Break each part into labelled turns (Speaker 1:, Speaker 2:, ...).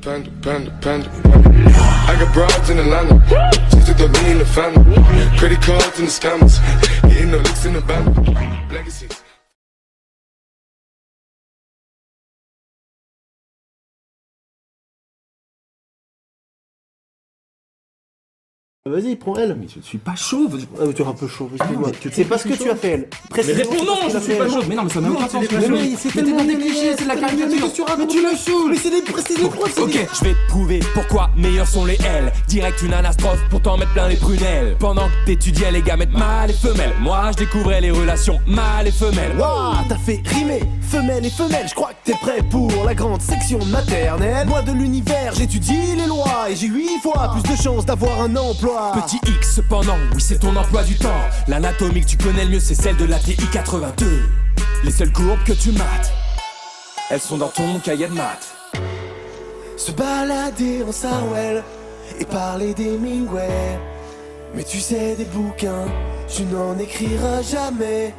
Speaker 1: Panda. I got broads in Atlanta, just to throw me in the family. Credit cards and the scammers, getting no licks in the band. Legacies.
Speaker 2: Vas-y, prends elle.
Speaker 3: Mais je suis pas chauve.
Speaker 2: Tu es un peu chauve, excuse-moi. C'est pas ce que tu as fait, elle.
Speaker 3: Mais réponds non, je suis pas chauve. Mais non, mais ça n'a aucun sens.
Speaker 2: Mais c'est tellement
Speaker 3: des clichés, c'est de la caricature.
Speaker 2: Mais tu la saoules. Mais c'est des preuves.
Speaker 4: Ok, je vais te prouver pourquoi meilleurs sont les L. Direct une anastrophe pour t'en mettre plein les prunelles. Pendant que t'étudiais les gamètes mâles et femelles, moi je découvrais les relations mâles et femelles.
Speaker 2: Waouh, t'as fait rimer femelle et femelle. Je crois que t'es prêt pour la grande section maternelle. Moi de l'univers, j'étudie les lois et j'ai 8 fois plus de chances d'avoir un emploi.
Speaker 4: Petit X cependant, oui c'est ton emploi du temps. L'anatomie que tu connais le mieux c'est celle de la TI 82. Les seules courbes que tu mates, elles sont dans ton cahier de maths.
Speaker 2: Se balader en Sarwell et parler des Mingway. Mais tu sais des bouquins, tu n'en écriras jamais.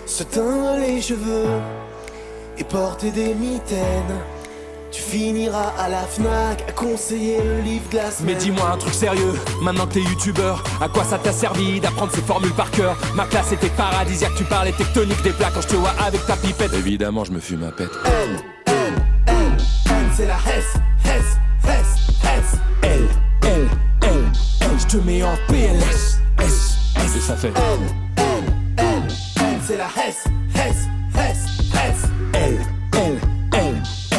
Speaker 2: Se teindre les cheveux et porter des mitaines. Tu finiras à la Fnac à conseiller le livre de la semaine.
Speaker 4: Mais dis-moi un truc sérieux, maintenant que t'es youtubeur, à quoi ça t'a servi d'apprendre ces formules par cœur? Ma classe était paradisiaque, tu parlais tectonique des plats quand je te vois avec ta pipette.
Speaker 3: Évidemment je me fume un pet.
Speaker 2: N, c'est la Hess.
Speaker 4: L, je te mets en PLS. S, et ça fait
Speaker 2: N, c'est la Hess.
Speaker 4: L,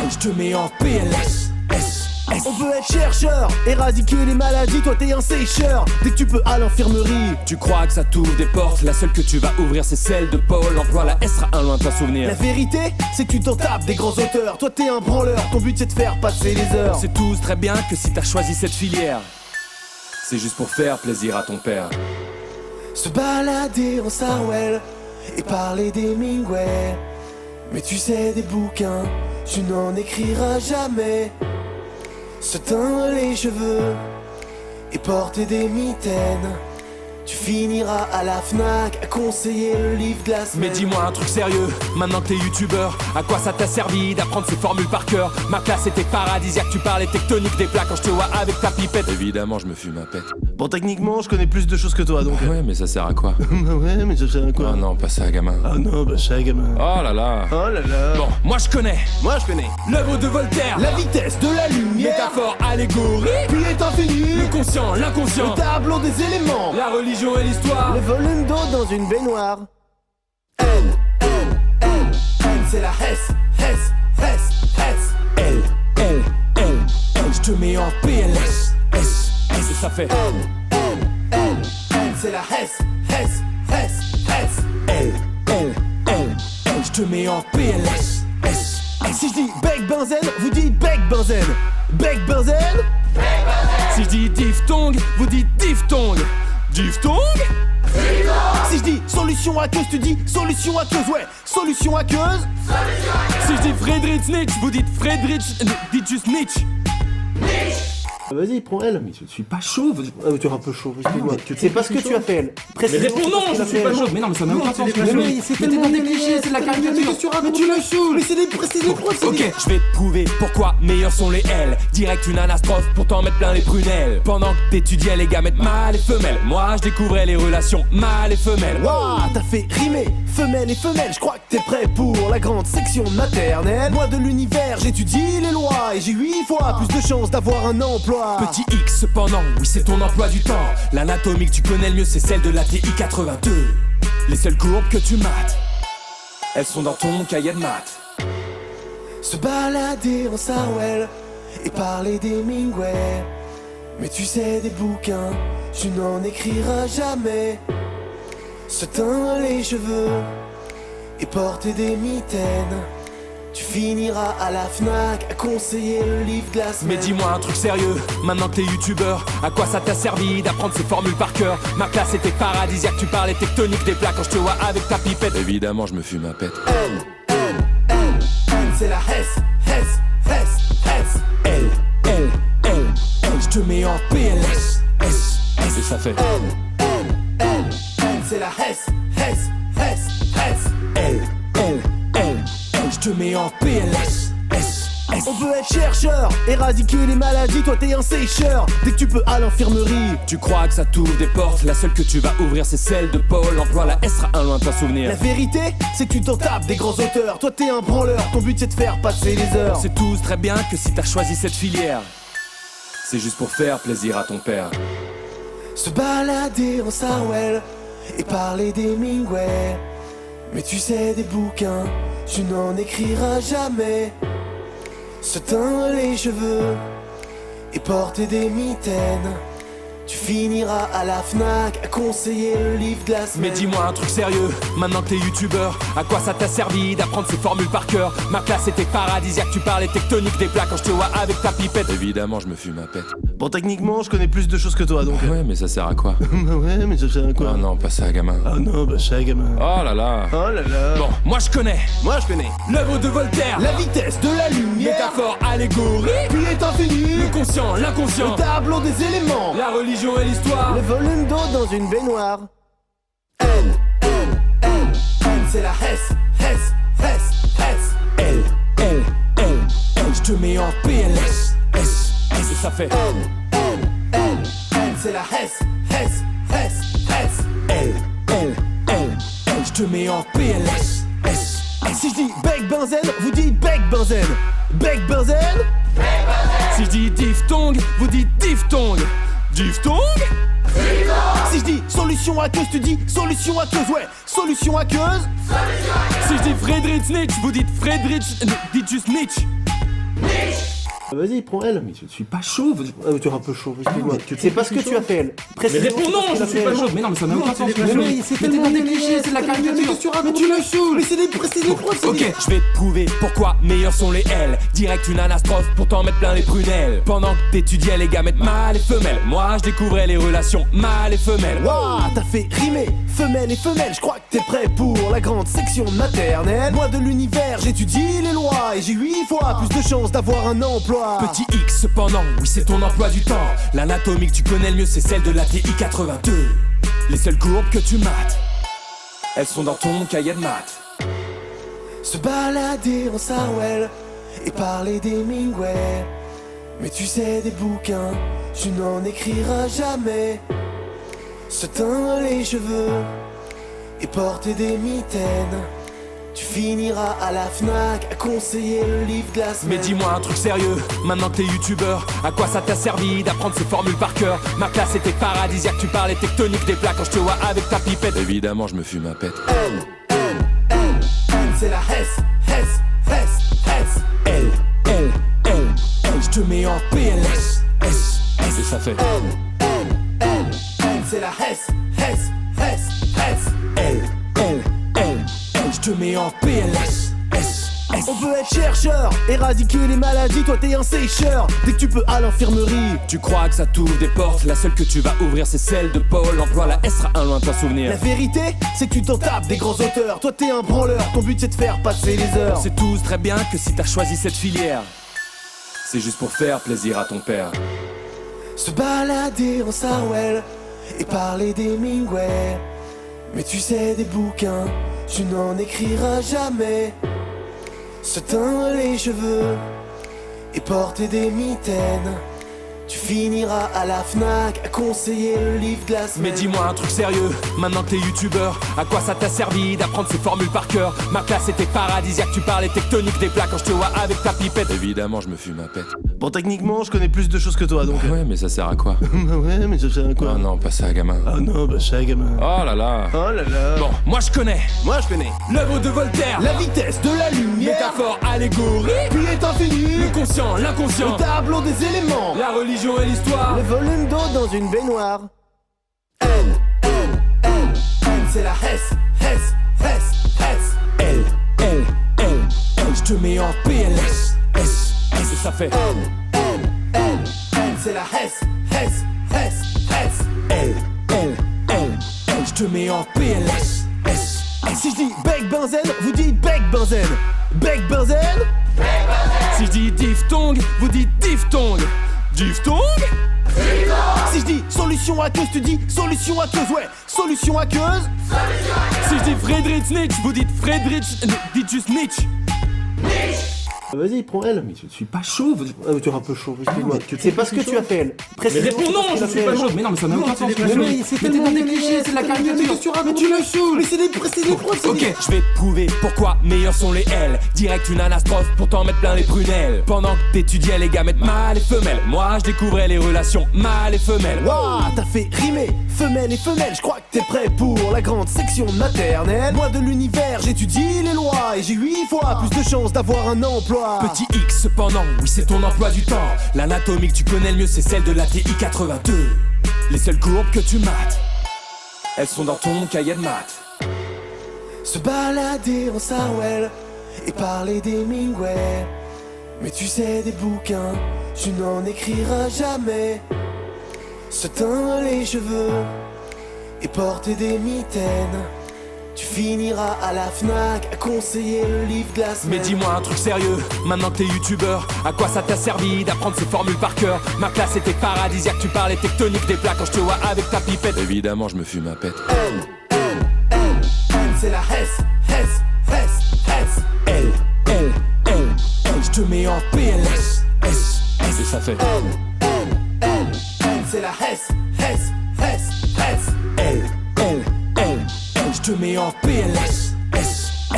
Speaker 4: je te mets en PLS. S.
Speaker 2: On veut être chercheur, éradiquer les maladies, toi t'es un sécheur. Dès que tu peux à l'infirmerie.
Speaker 4: Tu crois que ça t'ouvre des portes, la seule que tu vas ouvrir c'est celle de Pôle emploi. La S sera un lointain souvenir.
Speaker 2: La vérité, c'est que tu t'en tapes des grands auteurs. Toi t'es un branleur, ton but c'est de faire passer les heures.
Speaker 4: On sait tous très bien que si t'as choisi cette filière, c'est juste pour faire plaisir à ton père.
Speaker 2: Se balader en Sarwell et parler des Mingway. Mais tu sais des bouquins, tu n'en écriras jamais. Se teindre les cheveux et porter des mitaines. Tu finiras à la Fnac à conseiller le livre de la semaine.
Speaker 4: Mais dis-moi un truc sérieux, maintenant que t'es youtubeur, à quoi ça t'a servi d'apprendre ces formules par cœur? Ma classe était paradisiaque, tu parlais tectonique des plats quand je te vois avec ta pipette.
Speaker 3: Évidemment je me fume un pet.
Speaker 2: Bon, techniquement, je connais plus de choses que toi donc.
Speaker 3: Ouais, mais ça sert à quoi?
Speaker 2: Ouais, mais ça sert à quoi?
Speaker 3: Oh non, pas ça, gamin.
Speaker 2: Ah non, bah ça, gamin.
Speaker 3: Oh là là.
Speaker 2: Oh là là.
Speaker 4: Bon, moi je connais
Speaker 2: Moi je connais
Speaker 4: l'œuvre de Voltaire,
Speaker 2: la vitesse de la lumière,
Speaker 4: métaphore, allégorie,
Speaker 2: puis est infini,
Speaker 4: le conscient, l'inconscient,
Speaker 2: le tableau des éléments,
Speaker 4: la religion et l'histoire.
Speaker 2: le volume d'eau dans une baignoire. N, c'est la Hess.
Speaker 4: L, je te mets en PLS. S, et ça fait
Speaker 2: N, c'est la Hess.
Speaker 4: L, je te mets en PLS. S,
Speaker 2: Si je dis bec benzène, vous dites bec benzène. Bec benzène.
Speaker 4: si je dis diphtongue, vous dites diphtongue. Diphtongue?
Speaker 2: Si je dis solution aqueuse, tu dis solution aqueuse. Ouais, solution aqueuse.
Speaker 4: Si je dis Friedrich Nietzsche, vous dites Friedrich... dites juste Nietzsche.
Speaker 2: Vas-y, prends elle.
Speaker 3: Mais je suis pas chauve.
Speaker 2: Tu es un peu chauve, excuse-moi. C'est pas ce que tu as fait, elle.
Speaker 3: Mais réponds non, je suis pas chauve. Mais non, mais ça n'a aucun sens.
Speaker 2: Mais c'est tellement
Speaker 3: des clichés, c'est de la caricature.
Speaker 2: Mais tu la saoules. Mais c'est des preuves.
Speaker 4: Ok, je vais te prouver pourquoi meilleurs sont les L. Direct une anastrophe pour t'en mettre plein les prunelles. Pendant que t'étudiais les gamètes mâles et femelles, moi je découvrais les relations mâles et femelles.
Speaker 2: Waouh, t'as fait rimer femelle et femelle. Je crois que t'es prêt pour la grande section maternelle. Moi de l'univers, j'étudie les lois et j'ai 8 fois plus de chances d'avoir un emploi.
Speaker 4: Petit X cependant, oui c'est ton emploi du temps. L'anatomie que tu connais le mieux c'est celle de la TI 82. Les seules courbes que tu mates, elles sont dans ton cahier de maths.
Speaker 2: Se balader en Sarwell et parler des Mingway. Mais tu sais des bouquins, tu n'en écriras jamais. Se teindre les cheveux et porter des mitaines. Tu finiras à la Fnac à conseiller le livre de la semaine.
Speaker 4: Mais dis-moi un truc sérieux, maintenant que t'es youtubeur, à quoi ça t'a servi d'apprendre ces formules par cœur? Ma classe était paradisiaque, tu parlais tectonique des plats quand je te vois avec ta pipette.
Speaker 3: Évidemment je me fume un pet.
Speaker 2: N, c'est la Hess.
Speaker 4: L, je te mets en PLS. S, et ça fait
Speaker 2: N, c'est la Hess.
Speaker 4: L, je te mets en PLS. S,
Speaker 2: On veut être chercheur, éradiquer les maladies, toi t'es un sécheur. Dès que tu peux à l'infirmerie.
Speaker 4: Tu crois que ça t'ouvre des portes, la seule que tu vas ouvrir c'est celle de Pôle emploi. La S sera un lointain souvenir.
Speaker 2: La vérité, c'est que tu t'en tapes des grands auteurs. Toi t'es un branleur, ton but c'est de faire passer les heures.
Speaker 4: On sait tous très bien que si t'as choisi cette filière, c'est juste pour faire plaisir à ton père.
Speaker 2: Se balader en Sarwell et parler d'Hemingway. Mais tu sais des bouquins, tu n'en écriras jamais. Se teindre les cheveux et porter des mitaines. Tu finiras à la Fnac à conseiller le livre de la semaine.
Speaker 4: Mais dis-moi un truc sérieux, maintenant que t'es youtubeur, à quoi ça t'a servi d'apprendre ces formules par cœur? Ma classe était paradisiaque, tu parlais tectonique des plats quand je te vois avec ta pipette.
Speaker 3: Évidemment, je me fume ma pète.
Speaker 5: Bon, techniquement, je connais plus de choses que toi, donc...
Speaker 3: Ouais, mais ça sert à quoi?
Speaker 5: Ouais, mais ça sert à quoi?
Speaker 3: Oh non, pas ça, gamin.
Speaker 5: Oh non, bah ça, gamin.
Speaker 3: Oh là là.
Speaker 5: Oh là là.
Speaker 4: Bon, moi je connais
Speaker 5: Moi, je connais.
Speaker 4: l'œuvre de Voltaire,
Speaker 2: La vitesse de la lumière,
Speaker 4: métaphore, allégorie,
Speaker 2: puis est infini.
Speaker 4: le conscient,
Speaker 2: Le
Speaker 4: l'inconscient,
Speaker 2: tableau des éléments,
Speaker 4: la religion et l'histoire.
Speaker 2: le volume d'eau dans une baignoire. N, c'est la Hess.
Speaker 4: L, je te mets en PLS, S, et ça fait
Speaker 2: N, c'est la Hess.
Speaker 4: L, je te mets en PLS, S.
Speaker 2: Si je dis bec benzène, vous dites bec benzène. Bec benzène.
Speaker 4: Si je dis diphtongue, vous dites diphtongue. Diphtongue?
Speaker 2: Si je dis solution aqueuse, tu dis solution aqueuse. Ouais, solution aqueuse.
Speaker 4: Si je dis Friedrich Nietzsche, vous dites Friedrich, dites juste Nietzsche.
Speaker 5: Vas-y, prends elle.
Speaker 3: Mais je suis pas chauve.
Speaker 5: Ah, mais tu es un peu chaud, excuse-moi.
Speaker 2: C'est parce que tu as fait elle.
Speaker 3: Mais réponds non, je suis pas chauve. Mais non, mais ça n'a aucun sens. Mais c'est tellement des clichés, c'est de la caricature. Mais tu me saoules.
Speaker 2: Mais c'est des preuves, c'est
Speaker 4: Ok, je vais te prouver pourquoi meilleurs sont les L. Direct une anastrophe pour t'en mettre plein les prunelles. Pendant que t'étudiais les gamètes mâles et femelles, moi je découvrais les relations mâles et femelles.
Speaker 2: Waouh, t'as fait rimer femelle et femelle. Je crois que t'es prêt pour la grande section maternelle. Moi de l'univers, j'étudie les lois et j'ai 8 fois plus de chances d'avoir un emploi.
Speaker 4: Petit X cependant, oui c'est ton emploi du temps. L'anatomie que tu connais le mieux c'est celle de la TI 82. Les seules courbes que tu mates, elles sont dans ton cahier de maths.
Speaker 2: Se balader en Sarwell et parler d'Hemingway. Mais tu sais des bouquins, tu n'en écriras jamais. Se teindre les cheveux et porter des mitaines. Tu finiras à la Fnac à conseiller le livre de la semaine.
Speaker 4: Mais dis-moi un truc sérieux, maintenant que t'es youtubeur, à quoi ça t'a servi d'apprendre ces formules par cœur? Ma classe était paradisiaque, tu parlais tectonique des plats quand je te vois avec ta pipette.
Speaker 3: Évidemment, je me fume ma pète.
Speaker 2: N, c'est la Hess.
Speaker 4: L, je te mets en PLS, S, et ça fait
Speaker 2: N, c'est la Hess.
Speaker 4: L, je te mets en PLS, S.
Speaker 2: On veut être chercheur, éradiquer les maladies, toi t'es un sécheur. Dès que tu peux à l'infirmerie.
Speaker 4: Tu crois que ça t'ouvre des portes, la seule que tu vas ouvrir c'est celle de Pôle emploi. La S sera un lointain souvenir.
Speaker 2: La vérité, c'est que tu t'en tapes des grands auteurs. Toi t'es un branleur, ton but c'est de faire passer les heures.
Speaker 4: On sait tous très bien que si t'as choisi cette filière, c'est juste pour faire plaisir à ton père.
Speaker 2: Se balader en Sarwell et parler d'Hemingway. Mais tu sais des bouquins, tu n'en écriras jamais. Se teindre les cheveux et porter des mitaines. Tu finiras à la Fnac à conseiller le livre de la semaine.
Speaker 4: Mais dis-moi un truc sérieux, maintenant que t'es youtubeur, à quoi ça t'a servi d'apprendre ces formules par cœur? Ma classe était paradisiaque, tu parlais tectonique des plats quand je te vois avec ta pipette.
Speaker 3: Évidemment, je me fume ma pète.
Speaker 5: Bon, techniquement, je connais plus de choses que toi, donc...
Speaker 3: Ouais, mais ça sert à quoi?
Speaker 5: Ouais, mais ça sert à quoi?
Speaker 3: Oh non, pas ça, gamin.
Speaker 5: Oh non, bah ça, gamin.
Speaker 3: Oh là là.
Speaker 5: Oh là là.
Speaker 4: Bon, moi je connais
Speaker 5: Moi, je connais.
Speaker 4: l'œuvre de Voltaire,
Speaker 2: La vitesse de la lumière,
Speaker 4: métaphore, allégorie,
Speaker 2: puis est infini.
Speaker 4: le conscient, l'inconscient,
Speaker 2: Le tableau des éléments,
Speaker 4: la religion et l'histoire.
Speaker 2: le volume d'eau dans une baignoire. N, c'est la Hess.
Speaker 4: L, je te mets en PLS, S, et ça fait
Speaker 2: N, c'est la Hess.
Speaker 4: L, je te mets en PLS, S.
Speaker 2: Si je dis bec benzène, vous dites bec benzène. Bec benzène.
Speaker 4: Si je dis diphtongue, vous dites diphtongue. Diphtongue?
Speaker 2: Si je dis solution aqueuse, tu dis solution aqueuse. Ouais, solution aqueuse.
Speaker 4: Si je dis Friedrich Nietzsche, vous dites Friedrich, dites juste Nietzsche.
Speaker 5: Vas-y, prends elle.
Speaker 3: Mais je suis pas chauve.
Speaker 5: Ah, mais tu es un peu chaud, excuse-moi.
Speaker 3: mais
Speaker 5: C'est pas ce que tu as fait, elle.
Speaker 3: Mais réponds non, je suis pas chauve. Mais non, mais ça n'a aucun sens. Mais c'est tellement des clichés, c'est de la caricature. Mais tu me saoules.
Speaker 5: Mais c'est des preuves,
Speaker 4: Ok, je vais te prouver pourquoi meilleurs sont les L. Direct une anastrophe pour t'en mettre plein les prunelles. Pendant que t'étudiais les gamètes mâles et femelles, moi je découvrais les relations mâles et femelles.
Speaker 2: Waouh, t'as fait rimer femelle et femelle. Je crois que t'es prêt pour la grande section maternelle. Moi de l'univers, j'étudie les lois et j'ai 8 fois plus de chances d'avoir un emploi.
Speaker 4: Petit X cependant, oui c'est ton emploi du temps. L'anatomie que tu connais le mieux c'est celle de la TI 82. Les seules courbes que tu mates, elles sont dans ton cahier de maths.
Speaker 2: Se balader en Sarwell et parler d'Hemingway. Mais tu sais des bouquins, tu n'en écriras jamais. Se teindre les cheveux et porter des mitaines. Tu finiras à la Fnac à conseiller le livre de la semaine.
Speaker 4: Mais dis-moi un truc sérieux, maintenant que t'es youtubeur, à quoi ça t'a servi d'apprendre ces formules par cœur? Ma classe était paradisiaque, tu parlais tectonique des plats quand je te vois avec ta pipette. Évidemment je me fume ma pète.
Speaker 2: Elle, c'est la Hess.
Speaker 4: Elle, je te mets en PLS. Et ça fait
Speaker 2: Elle, c'est la Hess.
Speaker 4: Elle, je te mets en PLS.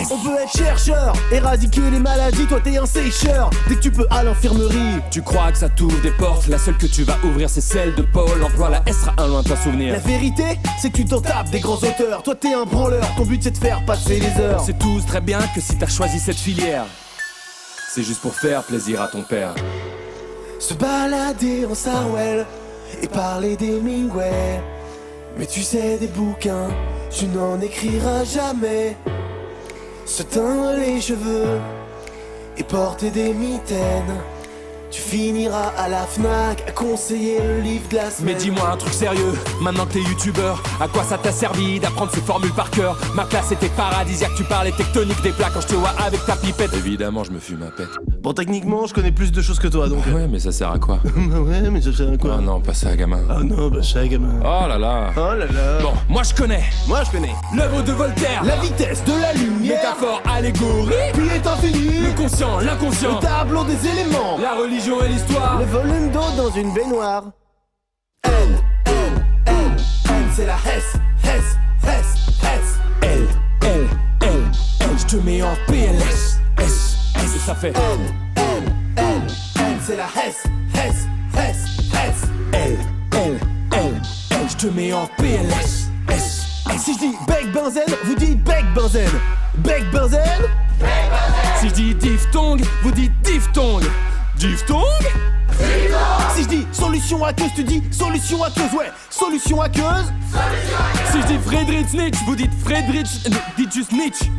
Speaker 2: On veut être chercheur, éradiquer les maladies, toi t'es un sécheur. Dès que tu peux à l'infirmerie.
Speaker 4: Tu crois que ça t'ouvre des portes, la seule que tu vas ouvrir c'est celle de Paul. Emploi la S sera un lointain souvenir.
Speaker 2: La vérité, c'est que tu t'en tapes des grands auteurs. Toi t'es un branleur, ton but c'est de faire passer les heures.
Speaker 4: On sait tous très bien que si t'as choisi cette filière, c'est juste pour faire plaisir à ton père.
Speaker 2: Se balader en Sarwell et parler d'Hemingway. Mais tu sais des bouquins, tu n'en écriras jamais. Se teindre les cheveux et porter des mitaines. Tu finiras à la Fnac à conseiller le livre de la semaine.
Speaker 4: Mais dis-moi un truc sérieux, maintenant que t'es youtubeur, à quoi ça t'a servi d'apprendre ces formules par cœur? Ma classe était paradisiaque, tu parlais tectonique des plats quand je te vois avec ta pipette. Évidemment je me fume ma pète.
Speaker 5: Bon, techniquement, je connais plus de choses que toi, donc.
Speaker 4: Ouais mais ça sert à quoi?
Speaker 5: Ouais, mais ça sert à quoi?
Speaker 4: Oh non, pas ça gamin.
Speaker 5: Ah non, bah ça, gamin.
Speaker 4: Oh là là.
Speaker 5: Oh là là.
Speaker 4: Bon, moi je connais
Speaker 2: Moi je connais
Speaker 4: l'œuvre de Voltaire.
Speaker 2: la vitesse de la lumière.
Speaker 4: Métaphore allégorique,
Speaker 2: Puis est infini
Speaker 4: le conscient, l'inconscient,
Speaker 2: le tableau des éléments.
Speaker 4: la religion et l'histoire.
Speaker 2: Le volume d'eau dans une baignoire. Elle, c'est la Hess.
Speaker 4: Elle, je te mets en PLS. Et ça fait
Speaker 2: Elle, c'est la Hess.
Speaker 4: Elle, je te mets en PLS.
Speaker 2: Si je dis bec benzène, vous dites bec benzène. Bec benzène.
Speaker 4: Si je dis diphtongue, vous dites diphtongue. Diphtongue?
Speaker 2: Si je dis solution aqueuse, tu dis solution aqueuse. Ouais, solution aqueuse.
Speaker 4: Si je dis Friedrich Nietzsche, vous dites Friedrich, dites juste Nietzsche.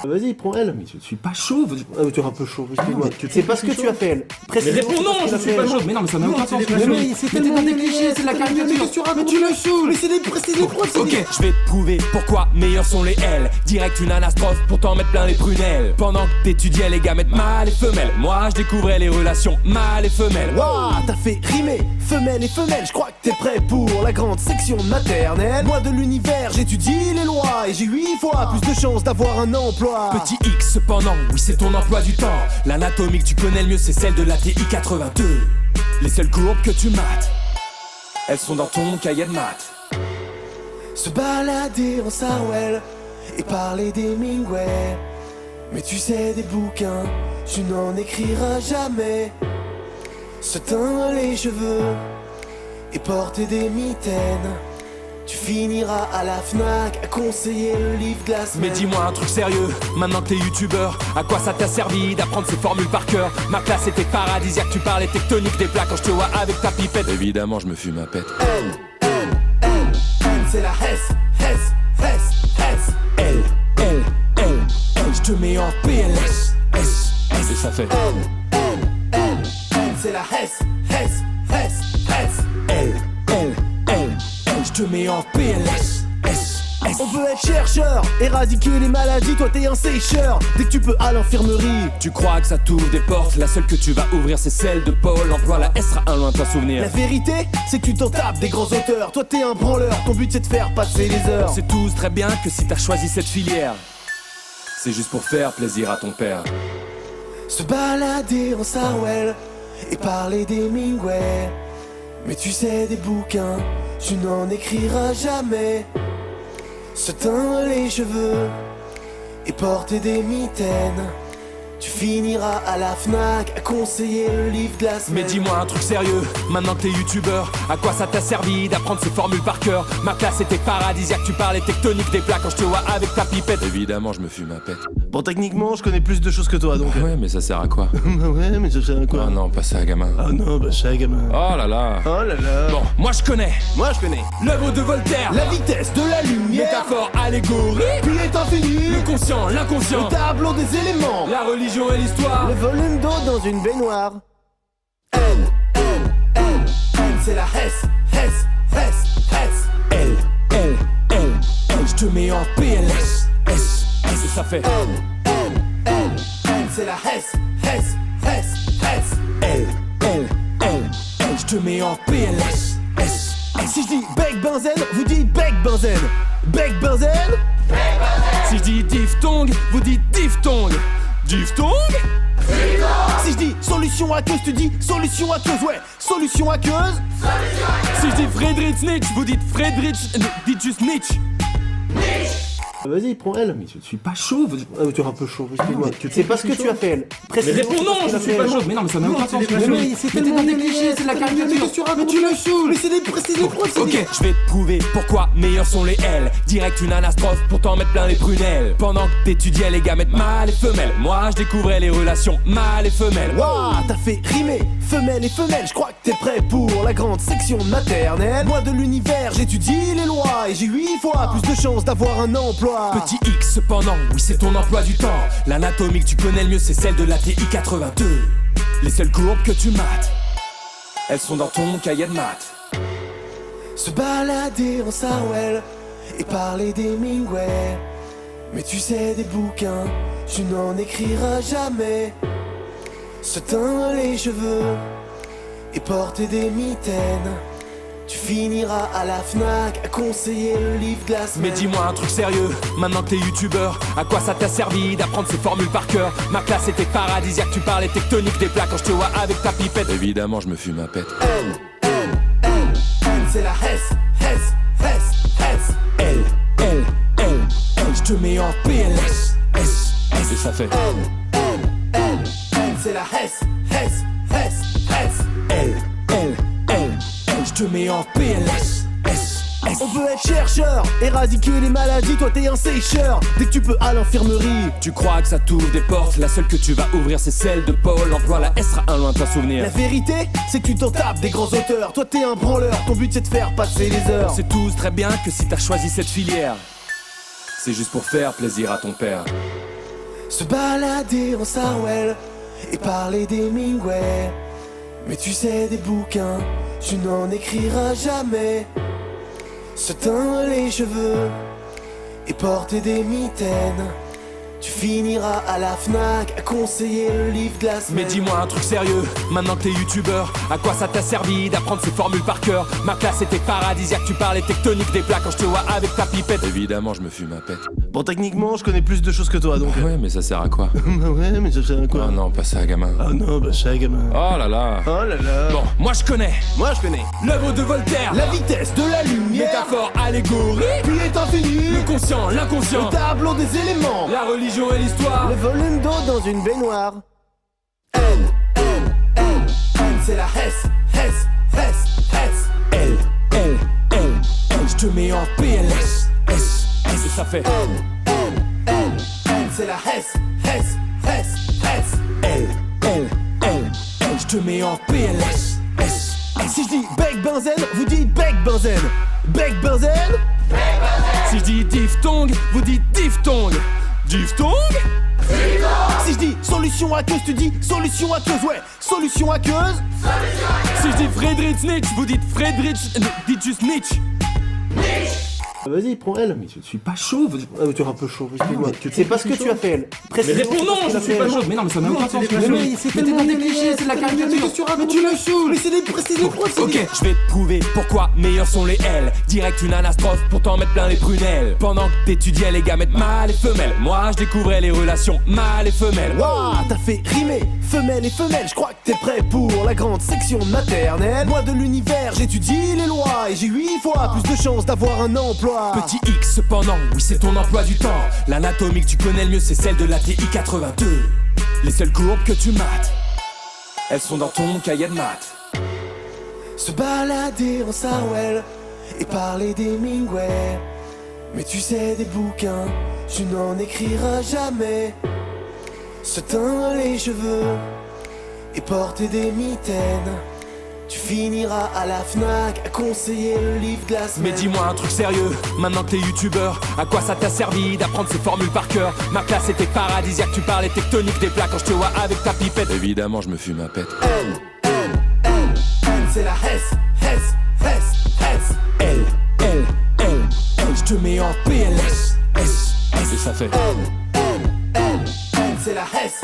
Speaker 5: Vas-y, prends elle.
Speaker 3: Mais je suis pas chauve.
Speaker 5: Ah, mais tu es un peu chaud, excuse-moi.
Speaker 3: mais
Speaker 5: C'est pas ce que tu as fait, elle.
Speaker 3: Mais réponds non, je suis pas chauve. Mais non, mais ça n'a aucun sens. Mais c'est tellement des clichés, c'est de la caricature. Mais tu me saoules.
Speaker 5: Mais c'est des preuves,
Speaker 4: Ok, je vais te prouver pourquoi meilleurs sont les L. Direct une anastrophe pour t'en mettre plein les prunelles. Pendant que t'étudiais les gamètes mâles et femelles, moi je découvrais les relations mâles et femelles.
Speaker 2: Waouh, t'as fait rimer femelle et femelle. Je crois que t'es prêt pour la grande section maternelle. Moi de l'univers, j'étudie les lois et j'ai 8 fois plus de chances d'avoir un emploi.
Speaker 4: Petit X cependant, oui c'est ton emploi du temps. L'anatomie que tu connais le mieux c'est celle de la TI 82. Les seules courbes que tu mates, elles sont dans ton cahier de maths.
Speaker 2: Se balader en Sarwell et parler d'Hemingway. Mais tu sais des bouquins, tu n'en écriras jamais. Se teindre les cheveux et porter des mitaines. Tu finiras à la Fnac à conseiller le livre de la semaine.
Speaker 4: Mais dis-moi un truc sérieux, maintenant que t'es youtubeur, à quoi ça t'a servi d'apprendre ces formules par cœur? Ma classe était paradisiaque, tu parlais tectonique des plats quand je te vois avec ta pipette. Évidemment je me fume ma pète.
Speaker 2: Elle, c'est la Hess.
Speaker 4: Elle, je te mets en PLS. Et ça fait
Speaker 2: Elle, c'est la Hess.
Speaker 4: Elle, je te mets en PLS.
Speaker 2: On veut être chercheur, éradiquer les maladies, toi t'es un sécheur. Dès que tu peux à l'infirmerie.
Speaker 4: Tu crois que ça t'ouvre des portes, la seule que tu vas ouvrir c'est celle de Paul. Emploi la S sera un lointain souvenir.
Speaker 2: La vérité, c'est que tu t'en tapes des grands auteurs. Toi t'es un branleur, ton but c'est de faire passer les heures.
Speaker 4: On sait tous très bien que si t'as choisi cette filière, c'est juste pour faire plaisir à ton père.
Speaker 2: Se balader en Sarwell et parler d'Hemingway. Mais tu sais des bouquins, tu n'en écriras jamais. Se teindre les cheveux et porter des mitaines. Tu finiras à la Fnac à conseiller le livre de la semaine.
Speaker 4: Mais dis-moi un truc sérieux, maintenant que t'es youtubeur, à quoi ça t'a servi d'apprendre ces formules par cœur? Ma classe était paradisiaque, tu parlais tectonique des plats quand je te vois avec ta pipette. Évidemment je me fume ma pète.
Speaker 5: Bon, techniquement, je connais plus de choses que toi, donc...
Speaker 4: Ouais mais ça sert à quoi?
Speaker 5: Ouais, mais ça sert à quoi?
Speaker 4: Oh non, pas ça gamin.
Speaker 5: Ah non, bah ça, gamin.
Speaker 4: Oh là là.
Speaker 5: Oh là là.
Speaker 4: Bon, moi je connais
Speaker 5: Moi, je connais.
Speaker 4: l'œuvre de Voltaire.
Speaker 2: La vitesse de la lumière,
Speaker 4: Métaphore, allégorie,
Speaker 2: puis est infini.
Speaker 4: le conscient, l'inconscient,
Speaker 2: Le tableau des éléments,
Speaker 4: la religion et l'histoire.
Speaker 2: le volume d'eau dans une baignoire. Elle, c'est la Hesse,
Speaker 4: Elle, je te mets en PLS. S, et ça fait
Speaker 2: Elle, c'est la Hesse.
Speaker 4: Elle, je te mets en PLS. S,
Speaker 2: Si je dis bec benzène, vous dites bec benzène. Bec benzène,
Speaker 4: si je dis diphtongue, vous dites diphtongue. Diphtongue?
Speaker 2: si je dis solution aqueuse, tu dis solution aqueuse, ouais, solution aqueuse.
Speaker 4: Si je dis Friedrich Nietzsche, vous dites Friedrich, dites juste Nietzsche.
Speaker 5: Vas-y, prends elle.
Speaker 3: Mais je suis pas chauve.
Speaker 5: Ah, tu es un peu chaud, explique-moi.
Speaker 3: mais tu
Speaker 5: C'est pas ce que tu as fait, elle. Précisément,
Speaker 3: Réponds non, je suis pas chauve. Mais non, mais ça n'a aucun sens.
Speaker 5: Mais c'est tellement
Speaker 3: des clichés, c'est de la caricature. Mais tu me saoules.
Speaker 5: Mais c'est des précisions.
Speaker 4: Ok, je vais te prouver pourquoi meilleurs sont les L. Direct une anastrophe pour t'en mettre plein les prunelles. Pendant que t'étudiais les gamètes mâles et femelles, moi je découvrais les relations mâles et femelles.
Speaker 2: Waouh, t'as fait rimer femelle et femelle. Je crois que t'es prêt pour la grande section maternelle. Moi de l'univers, j'étudie les lois et j'ai 8 fois plus de chances d'avoir un emploi.
Speaker 4: Petit X cependant, oui c'est ton emploi du temps. L'anatomie que tu connais le mieux c'est celle de la TI 82. Les seules courbes que tu mates, elles sont dans ton cahier de maths.
Speaker 2: Se balader en Sarwell et parler d'Hemingway. Mais tu sais des bouquins, tu n'en écriras jamais. Se teindre les cheveux et porter des mitaines. Tu finiras à la Fnac à conseiller le livre de la semaine.
Speaker 4: Mais dis-moi un truc sérieux, maintenant que t'es youtubeur, à quoi ça t'a servi d'apprendre ces formules par cœur? Ma classe était paradisiaque, tu parlais tectonique des plats quand je te vois avec ta pipette. Évidemment je me fume ma pète.
Speaker 2: Elle, c'est la Hesse.
Speaker 4: Elle, je te mets en PLS. S, et ça fait
Speaker 2: Elle, c'est la Hesse.
Speaker 4: Elle, je te mets en PLS. S,
Speaker 2: On veut être chercheur, éradiquer les maladies, toi t'es un sécheur. Dès que tu peux à l'infirmerie.
Speaker 4: tu crois que ça t'ouvre des portes, la seule que tu vas ouvrir c'est celle de Paul Emploi, la S sera un lointain souvenir.
Speaker 2: La vérité, c'est que tu t'en tapes des grands auteurs. Toi t'es un branleur, ton but c'est de faire passer les heures.
Speaker 4: On sait tous très bien que si t'as choisi cette filière, c'est juste pour faire plaisir à ton père.
Speaker 2: Se balader en Sarwell et parler d'Hemingway. Mais tu sais des bouquins, tu n'en écriras jamais. Se teindre les cheveux et porter des mitaines. Tu finiras à la Fnac à conseiller le livre de la semaine.
Speaker 4: Mais dis-moi un truc sérieux, maintenant que t'es youtubeur, à quoi ça t'a servi d'apprendre ces formules par cœur? Ma classe était paradisiaque, tu parlais tectonique des plats quand je te vois avec ta pipette. Évidemment je me fume ma pète.
Speaker 5: Bon, techniquement, je connais plus de choses que toi, donc...
Speaker 4: Ouais mais ça sert à quoi?
Speaker 5: Ouais, mais ça sert à quoi?
Speaker 4: Oh non, pas ça gamin.
Speaker 5: Ah non, bah ça, gamin.
Speaker 4: Oh là là.
Speaker 5: Oh là là.
Speaker 4: Bon, moi je connais
Speaker 5: Moi, je connais.
Speaker 4: l'œuvre de Voltaire.
Speaker 2: La vitesse de la lumière,
Speaker 4: Métaphore, allégorie,
Speaker 2: puis est infini.
Speaker 4: le conscient, l'inconscient,
Speaker 2: Le tableau des éléments,
Speaker 4: la religion et l'histoire.
Speaker 2: le volume d'eau dans une baignoire. Elle, c'est la Hesse.
Speaker 4: Elle, je te mets en PLS. S, et ça fait
Speaker 2: Elle, c'est la Hesse.
Speaker 4: Elle, je te mets en PLS. S,
Speaker 2: Si je dis bec benzène, vous dites bec benzène. Bec benzène,
Speaker 4: si je dis diphtongue, vous dites diphtongue. Diphtongue?
Speaker 2: si je dis solution aqueuse, tu dis solution aqueuse, ouais, solution aqueuse.
Speaker 4: Si je dis Friedrich Nietzsche, vous dites Friedrich, dites juste Nietzsche.
Speaker 5: Vas-y, prends elle.
Speaker 3: Mais je suis pas chauve.
Speaker 5: Ah, mais tu es un peu chaud, excuse-moi.
Speaker 3: mais
Speaker 5: C'est pas ce que tu as fait, elle.
Speaker 3: Mais
Speaker 5: Précisément,
Speaker 3: réponds
Speaker 5: c'est
Speaker 3: non,
Speaker 5: pas ce
Speaker 3: je
Speaker 5: qu'elle a
Speaker 3: suis
Speaker 5: fait,
Speaker 3: pas
Speaker 5: elle.
Speaker 3: chauve. Mais non, mais ça n'a aucun sens.
Speaker 5: Mais c'est
Speaker 3: Mais t'es dans des clichés, c'est de la caricature. Mais tu me saoules.
Speaker 5: Mais c'est des preuves, c'est
Speaker 4: Ok,
Speaker 5: des...
Speaker 4: je vais te prouver pourquoi meilleurs sont les L. Direct une anastrophe pour t'en mettre plein les prunelles. Pendant que t'étudiais les gamètes mâles et femelles, moi je découvrais les relations mâles et femelles.
Speaker 2: Waouh, t'as fait rimer femelle et femelle. Je crois que t'es prêt pour la grande section maternelle. Moi de l'univers, j'étudie les lois et j'ai 8 fois plus de chances d'avoir un emploi.
Speaker 4: Petit X cependant, oui c'est ton emploi du temps. L'anatomie que tu connais le mieux c'est celle de la TI 82. Les seules courbes que tu mates, elles sont dans ton cahier de maths.
Speaker 2: Se balader en Sarwell et parler d'Hemingway. Mais tu sais des bouquins, tu n'en écriras jamais. Se teindre les cheveux et porter des mitaines. Tu finiras à la Fnac à conseiller le livre de la semaine.
Speaker 4: Mais dis-moi un truc sérieux, maintenant que t'es youtubeur, à quoi ça t'a servi d'apprendre ces formules par cœur? Ma classe était paradisiaque, tu parlais tectonique des plats quand je te vois avec ta pipette. Évidemment je me fume ma pète.
Speaker 2: C'est la Hess.
Speaker 4: Elle, je te mets en PLS. Et ça fait
Speaker 2: C'est la Hess.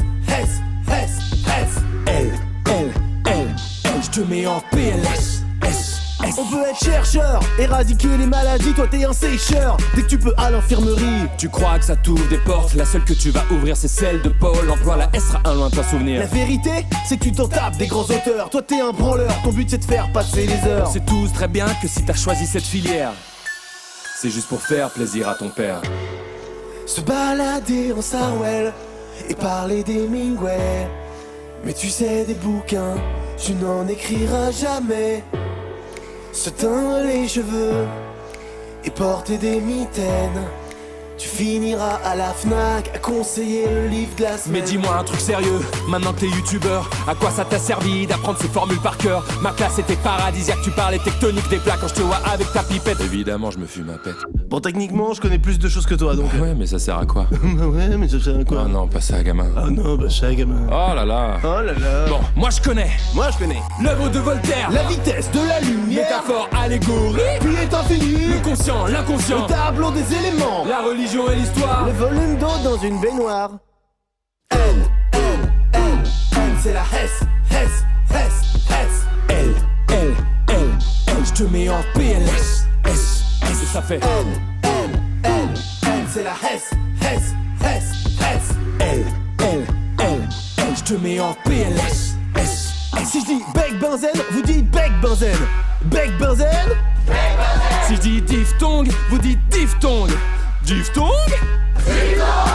Speaker 4: Elle, je te mets en PLS.
Speaker 2: On veut être chercheur, éradiquer les maladies, toi t'es un sécheur. Dès que tu peux à l'infirmerie.
Speaker 4: Tu crois que ça t'ouvre des portes, la seule que tu vas ouvrir c'est celle de Pôle emploi. La S sera un lointain souvenir.
Speaker 2: La vérité, c'est que tu t'en tapes des grands auteurs. Toi t'es un branleur, ton but c'est de faire passer les heures.
Speaker 4: On sait tous très bien que si t'as choisi cette filière, c'est juste pour faire plaisir à ton père.
Speaker 2: Se balader en Sarwell et parler d'Hemingway. Mais tu sais des bouquins, tu n'en écriras jamais. Se teindre les cheveux et porter des mitaines. Tu finiras à la Fnac à conseiller le livre de la semaine.
Speaker 4: Mais dis-moi un truc sérieux, maintenant que t'es youtubeur, à quoi ça t'a servi d'apprendre ces formules par cœur? Ma classe était paradisiaque, tu parlais tectonique des plats quand je te vois avec ta pipette. Évidemment je me fume ma pète.
Speaker 5: Bon, techniquement, je connais plus de choses que toi, donc...
Speaker 4: Ouais mais ça sert à quoi?
Speaker 5: Bah ouais, mais ça sert à quoi?
Speaker 4: Oh non, pas ça gamin.
Speaker 5: Ah non, bah ça, gamin.
Speaker 4: Oh là là.
Speaker 5: Oh là là.
Speaker 4: Bon, moi je connais
Speaker 5: Moi, je connais.
Speaker 4: l'œuvre de Voltaire.
Speaker 2: La vitesse de la lumière,
Speaker 4: Métaphore, allégorie,
Speaker 2: puis est infini.
Speaker 4: le conscient, l'inconscient,
Speaker 2: Le tableau des éléments,
Speaker 4: la religion et l'histoire.
Speaker 2: le volume d'eau dans une baignoire. C'est la Hess.
Speaker 4: Elle, je te mets en PLS. Et ça fait
Speaker 2: C'est la Hess.
Speaker 4: Elle, je te mets en PLS.
Speaker 2: Si je dis bec benzène, vous dites bec benzène. Bec benzène.
Speaker 4: Si je dis diphtongue, vous dites diphtongue. Diphtongue?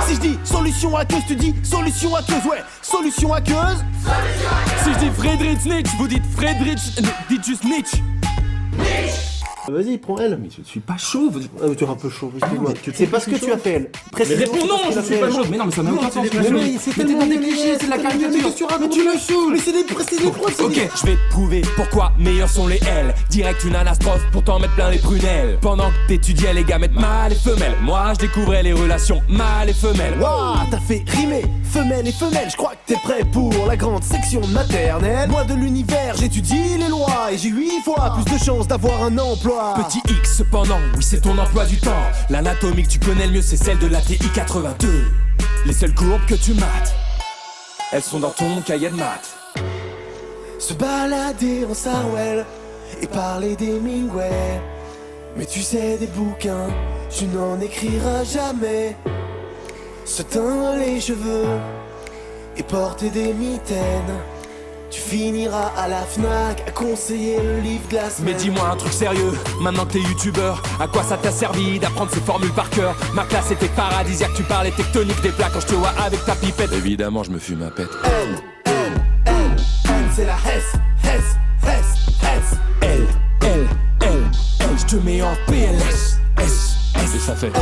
Speaker 2: Si je dis solution aqueuse, tu dis solution aqueuse. Ouais, solution aqueuse.
Speaker 4: Si je dis Friedrich Nietzsche, vous dites Friedrich... dites juste Nietzsche.
Speaker 5: Vas-y, prends elle.
Speaker 3: Mais je suis pas chauve.
Speaker 5: Ah, mais tu es un peu chaud, excuse-moi.
Speaker 3: mais
Speaker 5: C'est pas ce que tu as fait, elle.
Speaker 3: Mais
Speaker 5: Précisément,
Speaker 3: réponds non,
Speaker 5: c'est
Speaker 3: je
Speaker 5: pas ce
Speaker 3: suis
Speaker 5: qu'elle
Speaker 3: pas
Speaker 5: a fait.
Speaker 3: chauve. Mais non, mais ça n'a aucun sens.
Speaker 5: Mais
Speaker 3: Mais t'es dans des clichés, c'est de la caricature. Mais tu me saoules.
Speaker 5: Mais c'est des preuves, c'est
Speaker 4: Ok,
Speaker 5: des...
Speaker 4: je vais te prouver pourquoi meilleurs sont les L. Direct une anastrophe pour t'en mettre plein les prunelles. Pendant que t'étudiais les gamètes mâles et femelles, moi je découvrais les relations mâles et femelles.
Speaker 2: Waouh, t'as fait rimer femelle et femelle. Je crois que t'es prêt pour la grande section maternelle. Moi de l'univers, j'étudie les lois et j'ai 8 fois plus de chances d'avoir un emploi.
Speaker 4: Petit X cependant, oui c'est ton emploi du temps. L'anatomie que tu connais le mieux c'est celle de la TI 82. Les seules courbes que tu mates, elles sont dans ton cahier de maths.
Speaker 2: Se balader en Sarwell et parler d'Hemingway. Mais tu sais des bouquins, tu n'en écriras jamais. Se teindre les cheveux et porter des mitaines. Tu finiras à la Fnac à conseiller le livre de la semaine.
Speaker 4: Mais dis-moi un truc sérieux, maintenant que t'es youtubeur, à quoi ça t'a servi d'apprendre ces formules par cœur? Ma classe était paradisiaque, tu parlais tectonique des plats quand je te vois avec ta pipette. Évidemment je me fume ma pète.
Speaker 2: C'est la Hess.
Speaker 4: Elle, je te mets en PLS. Et ça fait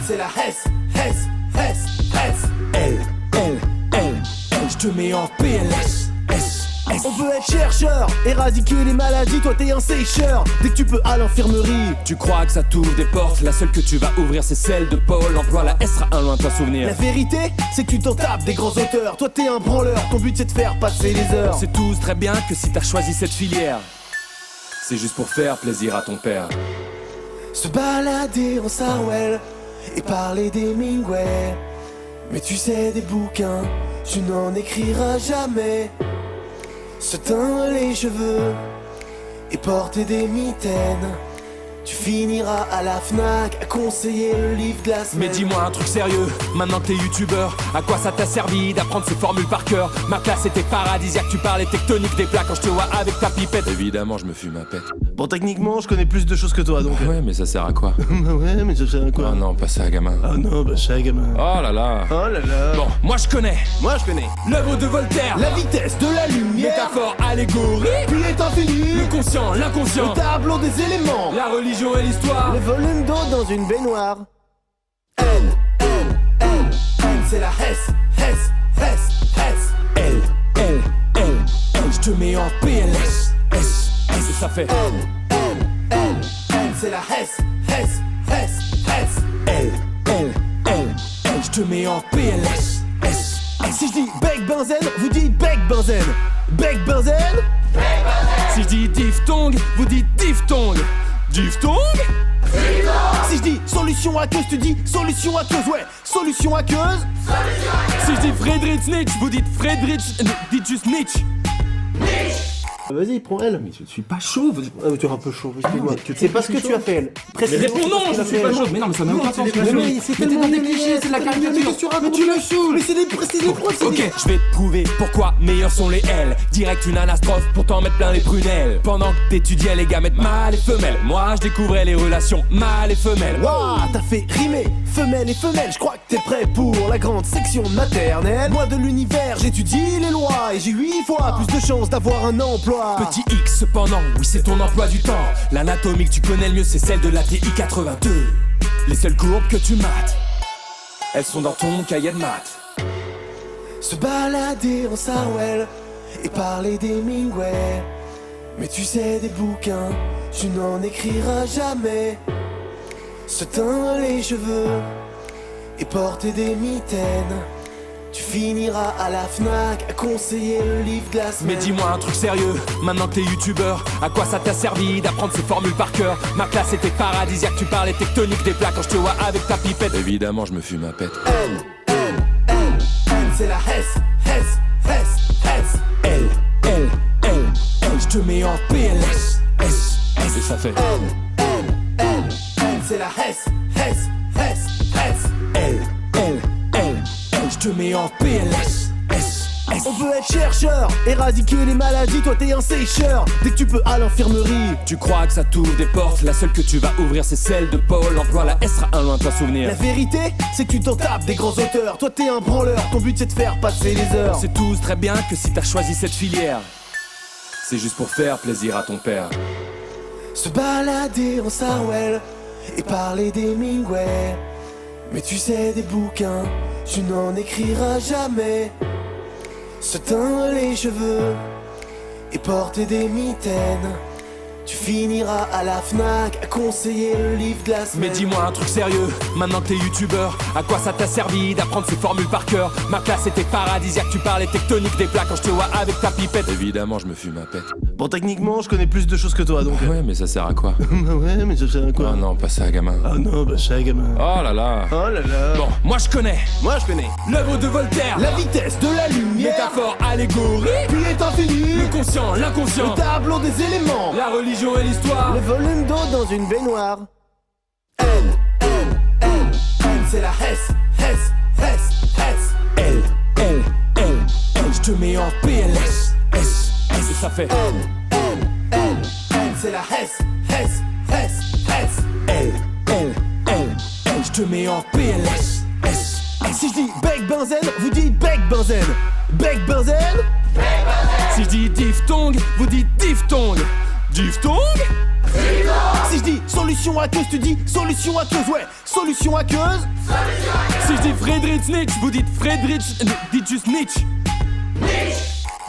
Speaker 2: C'est la Hess.
Speaker 4: Elle, je te mets en PLS.
Speaker 2: On veut être chercheur, éradiquer les maladies, toi t'es un sécheur. Dès que tu peux à l'infirmerie.
Speaker 4: Tu crois que ça t'ouvre des portes, la seule que tu vas ouvrir c'est celle de Pôle emploi. La S sera un lointain souvenir.
Speaker 2: La vérité, c'est que tu t'en tapes des grands auteurs. Toi t'es un branleur, ton but c'est de faire passer les heures.
Speaker 4: On sait tous très bien que si t'as choisi cette filière, c'est juste pour faire plaisir à ton père.
Speaker 2: Se balader en Sarwell et parler d'Hemingway. Mais tu sais, des bouquins, tu n'en écriras jamais. Se teindre les cheveux et porter des mitaines. Tu finiras à la Fnac à conseiller le livre de la semaine.
Speaker 4: Mais dis-moi un truc sérieux, maintenant que t'es youtubeur, à quoi ça t'a servi d'apprendre ces formules par cœur? Ma classe était paradisiaque, tu parlais tectonique des plats quand je te vois avec ta pipette. Évidemment je me fume ma pète.
Speaker 5: Bon, techniquement, je connais plus de choses que toi, donc...
Speaker 4: Ouais mais ça sert à quoi?
Speaker 5: Bah ouais, mais ça sert à quoi?
Speaker 4: Oh non, pas ça gamin.
Speaker 5: Ah non, bah ça, gamin.
Speaker 4: Oh là là.
Speaker 5: Oh là là.
Speaker 4: Bon, moi je connais
Speaker 5: Moi, je connais.
Speaker 4: l'œuvre de Voltaire.
Speaker 2: La vitesse de la lumière,
Speaker 4: Métaphore, allégorie,
Speaker 2: puis est infini.
Speaker 4: le conscient, l'inconscient,
Speaker 2: Le tableau des éléments,
Speaker 4: la religion et l'histoire.
Speaker 2: le volume d'eau dans une baignoire. N, c'est la Hesse, Hesse, Hesse, Hesse.
Speaker 4: L, je te mets en PLS. S, et ça fait
Speaker 2: N, c'est la Hesse, Hesse, Hesse, Hesse.
Speaker 4: L, je te mets en PLS. S,
Speaker 2: Si je dis bec benzène, vous dites bec benzène. Bec benzène.
Speaker 4: si je dis diphtongue, vous dites diphtongue. Diphtongue?
Speaker 2: Si je dis solution aqueuse, tu dis solution aqueuse, ouais. Solution aqueuse.
Speaker 4: Si je dis Friedrich Nietzsche, vous dites Friedrich, dites juste Nietzsche.
Speaker 5: Vas-y, prends elle.
Speaker 3: Mais je suis pas chauve.
Speaker 5: Ah, mais tu es un peu chaud, excuse-moi.
Speaker 3: mais
Speaker 5: Tu sais pas ce que tu as fait, elle. Précisément,
Speaker 3: Réponds non,
Speaker 5: ce que
Speaker 3: je
Speaker 5: tu as
Speaker 3: suis
Speaker 5: fait,
Speaker 3: pas
Speaker 5: elle.
Speaker 3: chauve. Mais non, mais ça n'a aucun sens.
Speaker 5: Mais c'est
Speaker 3: t'es dans des clichés, c'est de la caricature. Mais tu me saoules.
Speaker 5: Mais c'est des procédés.
Speaker 4: Ok, je vais te prouver pourquoi meilleurs sont les L. Direct une anastrophe pour t'en mettre plein les prunelles. Pendant que t'étudiais les gamètes mâles et femelles, moi je découvrais les relations mâles et femelles.
Speaker 2: Waouh, t'as fait rimer femelle et femelle. Je crois que t'es prêt pour la grande section maternelle. Moi de l'univers, j'étudie les lois et j'ai 8 fois plus de chances d'avoir un emploi.
Speaker 4: Petit X cependant, oui c'est ton emploi du temps. L'anatomie que tu connais le mieux c'est celle de la TI 82. Les seules courbes que tu mates, elles sont dans ton cahier de maths.
Speaker 2: Se balader en Sarwell et parler d'Hemingway. Mais tu sais, des bouquins, tu n'en écriras jamais. Se teindre les cheveux et porter des mitaines. Tu finiras à la Fnac à conseiller le livre de la semaine.
Speaker 4: Mais dis-moi un truc sérieux, maintenant que t'es youtubeur, à quoi ça t'a servi d'apprendre ces formules par cœur? Ma classe était paradisiaque, tu parlais tectonique des plats quand je te vois avec ta pipette. Évidemment je me fume ma pète.
Speaker 2: N, c'est la Hesse, Hesse, Hesse, Hesse.
Speaker 4: L, je te mets en PLS. S, et ça fait
Speaker 2: N, c'est la Hesse, Hesse, Hesse, Hesse.
Speaker 4: L, je te mets en PLS. S,
Speaker 2: On veut être chercheur, éradiquer les maladies, toi t'es un sécheur. Dès que tu peux à l'infirmerie.
Speaker 4: tu crois que ça t'ouvre des portes, la seule que tu vas ouvrir c'est celle de Paul Emploi, la S sera un lointain souvenir.
Speaker 2: La vérité, c'est que tu t'en tapes des grands auteurs. Toi t'es un branleur, ton but c'est de faire passer les heures.
Speaker 4: On sait tous très bien que si t'as choisi cette filière, c'est juste pour faire plaisir à ton père.
Speaker 2: Se balader en Sarwell et parler d'Hemingway. Mais tu sais, des bouquins, tu n'en écriras jamais. Se teindre les cheveux et porter des mitaines. Tu finiras à la Fnac à conseiller le livre de la semaine.
Speaker 4: Mais dis-moi un truc sérieux, maintenant que t'es youtubeur, à quoi ça t'a servi d'apprendre ces formules par cœur? Ma classe était paradisiaque, tu parlais tectonique des plats quand je te vois avec ta pipette. Évidemment je me fume ma pète.
Speaker 5: Bon, techniquement, je connais plus de choses que toi, donc...
Speaker 4: Ouais mais ça sert à quoi?
Speaker 5: Bah ouais, mais ça sert à quoi?
Speaker 4: Oh non, pas ça gamin.
Speaker 5: Ah non, bah ça, gamin.
Speaker 4: Oh là là.
Speaker 5: Oh là là.
Speaker 4: Bon, moi je connais
Speaker 5: Moi, je connais.
Speaker 4: l'œuvre de Voltaire.
Speaker 2: La vitesse de la lumière,
Speaker 4: Métaphore, allégorie,
Speaker 2: puis est infini.
Speaker 4: le conscient, l'inconscient,
Speaker 2: Le tableau des éléments,
Speaker 4: la religion et l'histoire.
Speaker 2: le volume d'eau dans une baignoire. N, c'est la Hesse, Hesse, Hesse, Hesse.
Speaker 4: L, je te mets en PLS. S, et ça fait
Speaker 2: N, c'est la Hesse, Hesse, Hesse, Hesse.
Speaker 4: L, je te mets en PLS. S,
Speaker 2: Si je dis bec benzène, vous dites bec benzène. Bec benzène.
Speaker 4: si je dis diphtongue, vous dites diphtongue. Diphtongue?
Speaker 2: Si je dis solution aqueuse, tu dis solution aqueuse, ouais. Solution aqueuse.
Speaker 4: Si je dis Friedrich Nietzsche, vous dites Friedrich, dites juste Nietzsche.